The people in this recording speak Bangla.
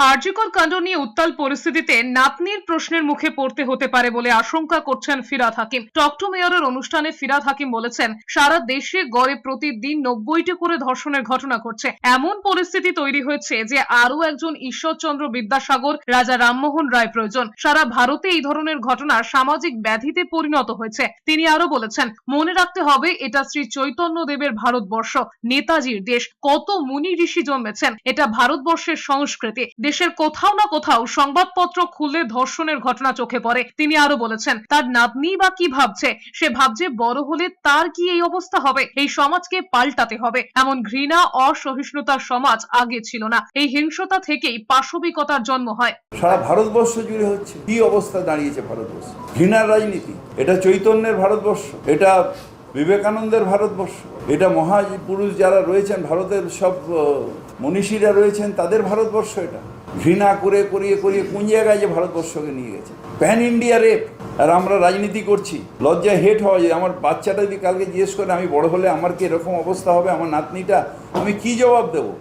আরজিকর কাণ্ড নিয়ে উত্তাল পরিস্থিতিতে নাতনির প্রশ্নের মুখে পড়তে হতে পারে বলে আশঙ্কা করছেন ফিরহাদ হাকিম। টক টু মেয়রের অনুষ্ঠানে ফিরহাদ হাকিম বলেছেন, সারা দেশে গড়ে প্রতিদিন 90টি করে ধর্ষণের ঘটনা ঘটছে। এমন পরিস্থিতি তৈরি হয়েছে যে আরো একজন ঈশ্বরচন্দ্র বিদ্যাসাগর, রাজা রামমোহন রায় প্রয়োজন। সারা ভারতে এই ধরনের ঘটনা সামাজিক ব্যাধিতে পরিণত হয়েছে। তিনি আরো বলেছেন, মনে রাখতে হবে এটা শ্রী চৈতন্য দেবের ভারতবর্ষ, নেতাজির দেশ। কত মুনি ঋষি জন্মেছেন, এটা ভারতবর্ষের সংস্কৃতি। দেশের কোথাও না কোথাও সংবাদপত্র খুললে ধর্ষণের ঘটনা চোখে পড়ে। তিনি আরো বলেছেন, তার নাতনি বা কি ভাবছে, সে ভাবছে বড় হলে তার কি এই অবস্থা হবে। এই সমাজকে পাল্টাতে হবে। এমন ঘৃণা, অসহিষ্ণুতার সমাজ আগে ছিল না। এই হিংসতা থেকেই পাশবিকতার জন্ম হয়। সারা ভারতবর্ষ জুড়ে হচ্ছে। কি অবস্থা দাঁড়িয়েছে ভারতবর্ষ? ঘৃণার রাজনীতি। এটা চৈতন্যের ভারতবর্ষ, এটা বিবেকানন্দের ভারতবর্ষ, এটা মহাপুরুষ যারা রয়েছেন, ভারতের সব মনীষীরা রয়েছেন, তাদের ভারতবর্ষ। এটা ঘৃণা করে করিয়ে করিয়ে কোন জায়গায় যে ভারতবর্ষকে নিয়ে গেছে। প্যান ইন্ডিয়া রেপ, আর আমরা রাজনীতি করছি। লজ্জায় হেট হওয়া যায়। আমার বাচ্চাটা যদি কালকে জিজ্ঞেস করে আমি বড় হলে আমার কি এরকম অবস্থা হবে, আমার নাতনিটা, আমি কি জবাব দেবো?